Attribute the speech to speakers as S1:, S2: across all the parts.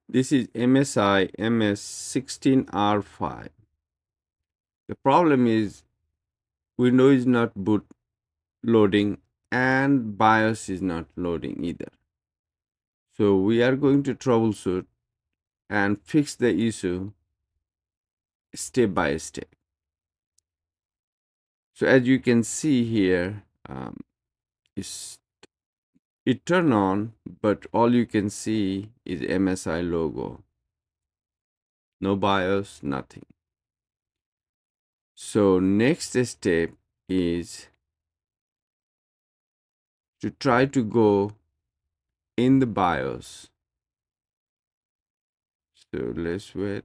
S1: This is MSI MS16R5. The problem is Windows is not boot loading and BIOS is not loading either. So we are going to troubleshoot and fix the issue step by step. So as you can see here, it's, it turned on, but all you can see is MSI logo. No BIOS, nothing. So next step is to try to go in the BIOS. So let's wait.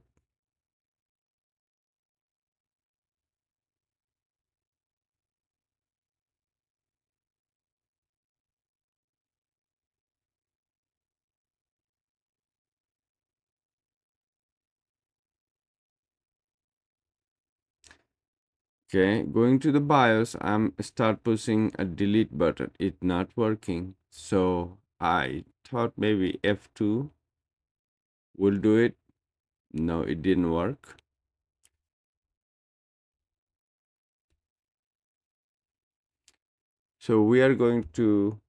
S1: Okay, going to the BIOS, I'm start pushing a delete button. It's not working. So I thought maybe F2 will do it. No, it didn't work. So we are going to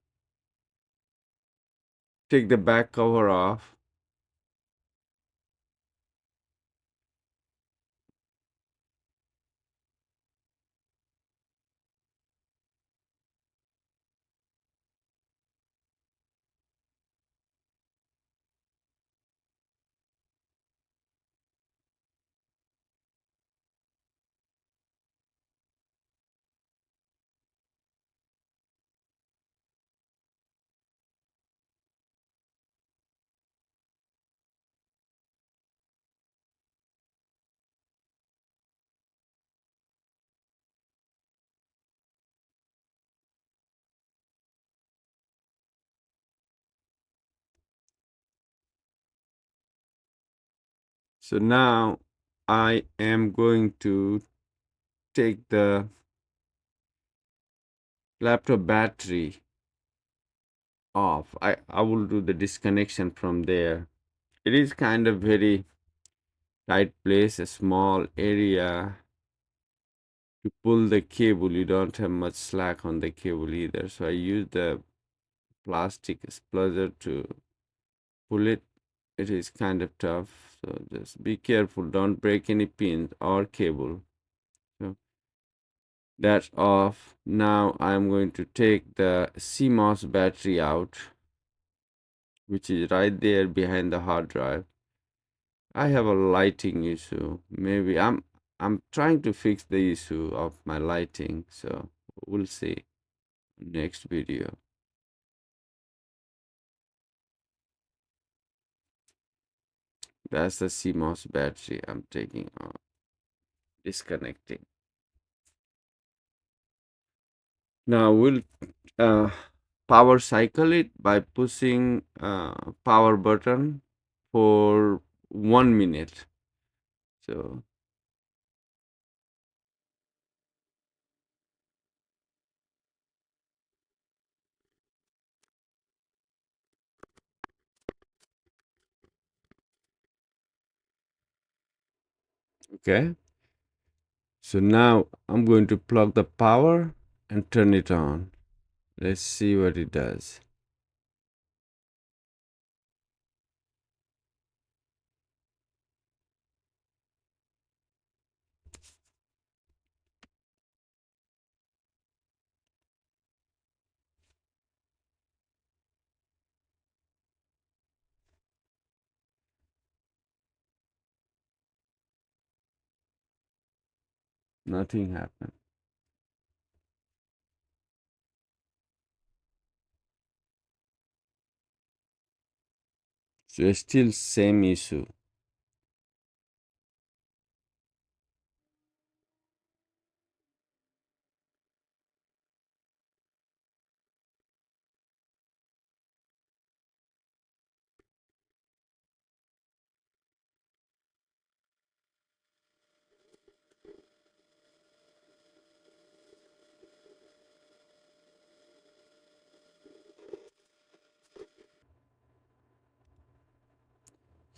S1: take the back cover off. So now I am going to take the laptop battery off. I will do the disconnection from there. It is kind of very tight place, a small area to pull the cable. You don't have much slack on the cable either. So I use the plastic splutter to pull it. It is kind of tough. So just be careful. Don't break any pins or cable. So that's off. Now I'm going to take the CMOS battery out, which is right there behind the hard drive. I have a lighting issue. Maybe I'm trying to fix the issue of my lighting. So we'll see next video. That's the CMOS battery I'm taking out, disconnecting. Now we'll uh, power cycle it by pushing power button for 1 minute. So okay. So now I'm going to plug the power and turn it on. Let's see what it does. Nothing happened. So it's still same issue.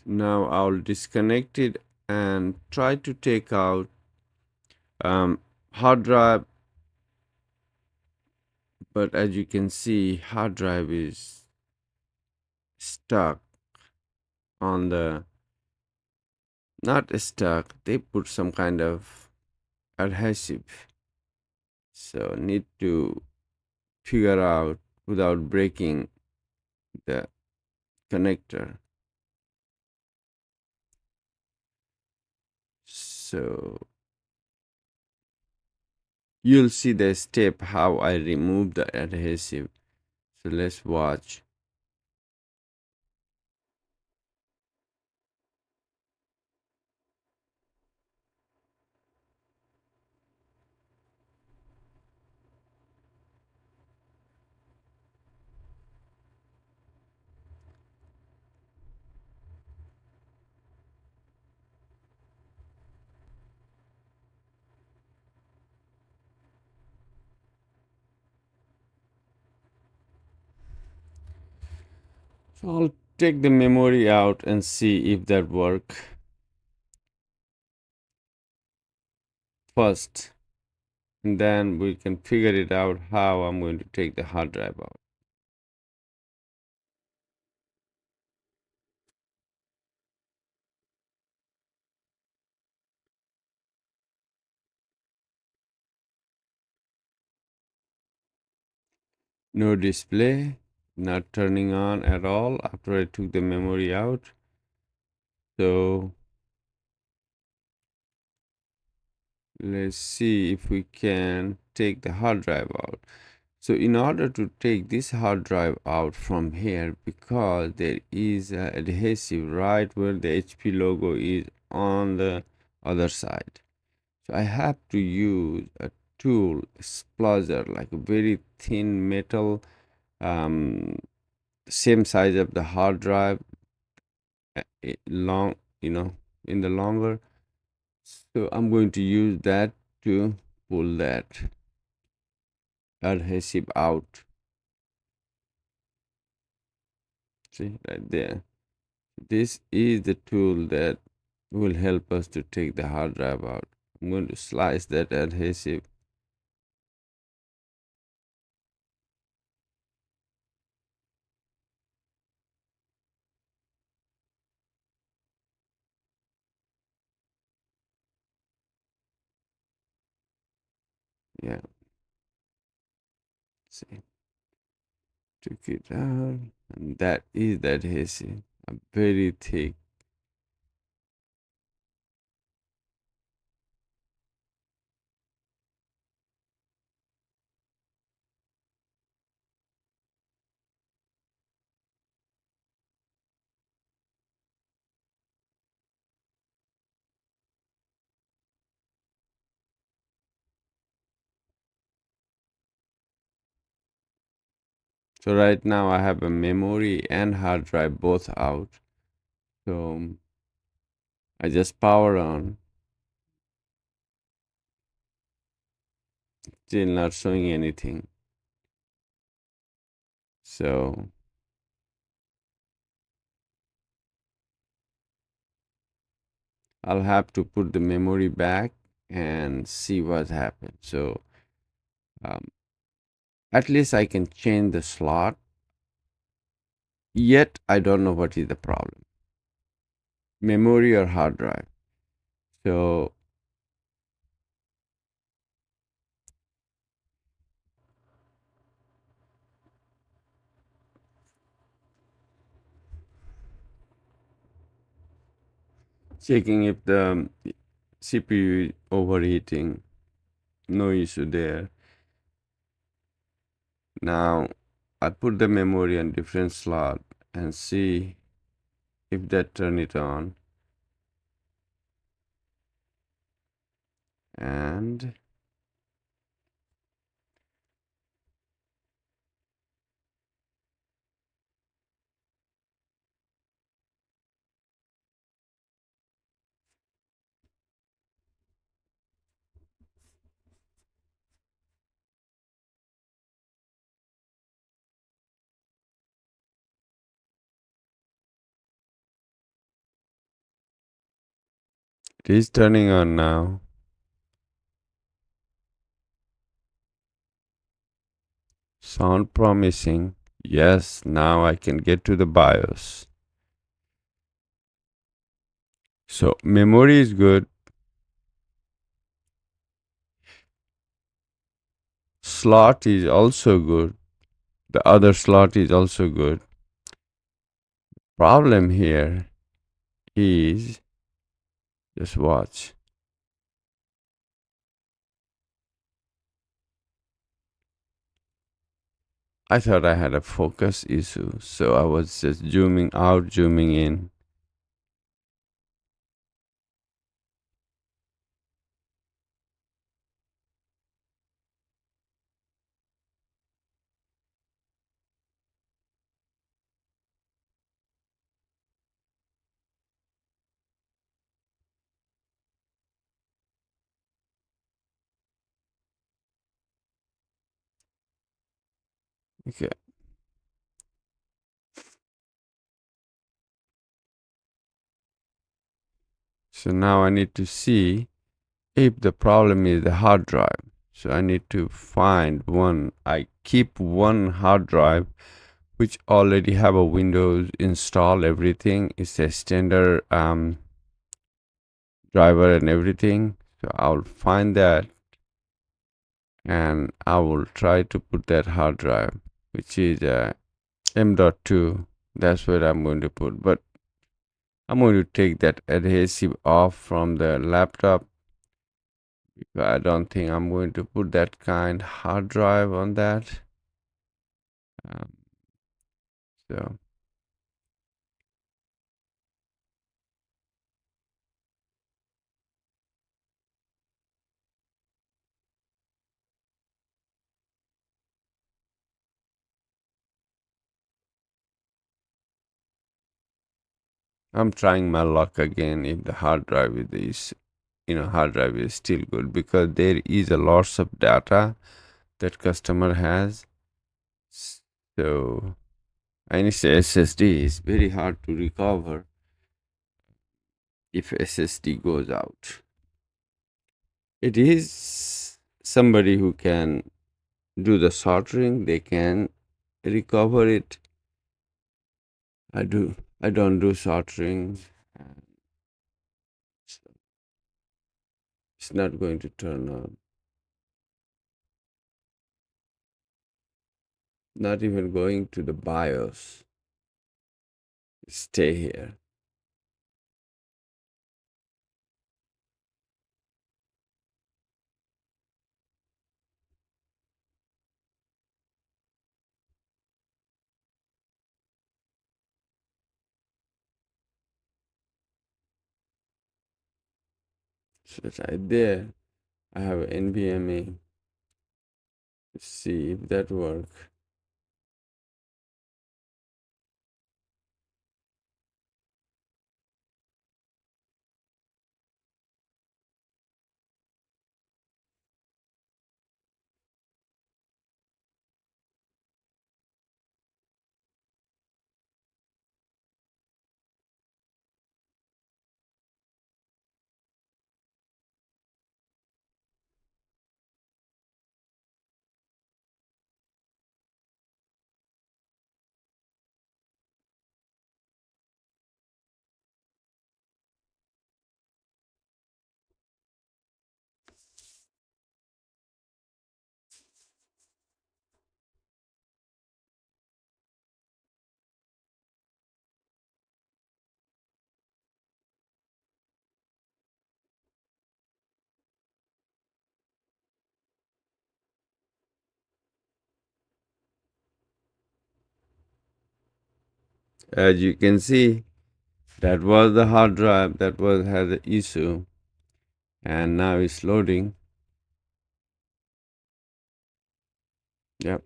S1: Now I'll disconnect it and try to take out um, hard drive, but as you can see, hard drive is stuck on the, not stuck, they put some kind of adhesive. So need to figure out without breaking the connector. So you'll see the step how I remove the adhesive. So let's watch. So I'll take the memory out and see if that work first. And then we can figure it out how I'm going to take the hard drive out. No display, not turning on at all after I took the memory out. So let's see if we can take the hard drive out. So in order to take this hard drive out from here, because there is a adhesive right where the HP logo is on the other side. So I have to use a tool, a splozer, like a very thin metal, um, same size of the hard drive, long, in the longer. So I'm going to use that to pull that adhesive out. See right there. This is the tool that will help us to take the hard drive out. I'm going to slice that adhesive. Yeah, see, took it out, and that is the adhesive, a very thick. So right now I have a memory and hard drive both out. So I just power on, still not showing anything. So I'll have to put the memory back and see what happens. So um, at least I can change the slot. Yet I don't know what is the problem, memory or hard drive. So checking if the CPU is overheating, no issue there. Now I put the memory on different slot and see if that turn it on. And It is turning on now. Sound promising. Yes, now I can get to the BIOS. So memory is good. Slot is also good. The other slot is also good. Problem here is, just watch. I thought I had a focus issue, so I was just zooming out, zooming in. Okay, so now I need to see if the problem is the hard drive. So I need to find one. I keep one hard drive which already have a Windows install everything. It's a standard driver and everything. So I'll find that and I will try to put that hard drive, which is M.2. That's what I'm going to put. But I'm going to take that adhesive off from the laptop. I don't think I'm going to put that kind hard drive on that. Um, so I'm trying my luck again if the hard drive is, hard drive is still good, because there is a lots of data that customer has. So and it's SSD is very hard to recover if SSD goes out. It is somebody who can do the soldering, they can recover it. I don't do soldering. and It's not going to turn on. Not even going to the BIOS. Stay here. So it's right there. I have NVMe. Let's see if that works. As you can see, that was the hard drive that was had the issue, and now it's loading. Yep.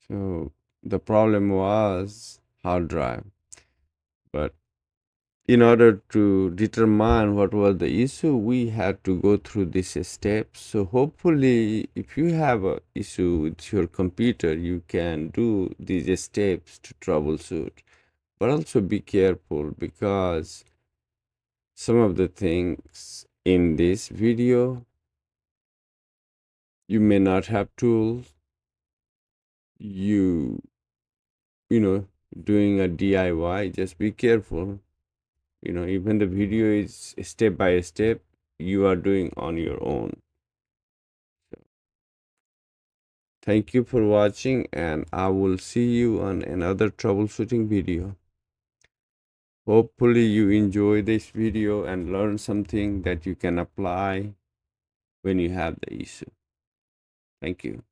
S1: So the problem was hard drive, but in order to determine what was the issue, we had to go through these steps. So hopefully, if you have a issue with your computer, you can do these steps to troubleshoot. But also be careful, because some of the things in this video. You may not have tools. You doing a DIY, just be careful. Even the video is step by step, you are doing on your own. So thank you for watching, and I will see you on another troubleshooting video. Hopefully you enjoy this video and learn something that you can apply when you have the issue. Thank you.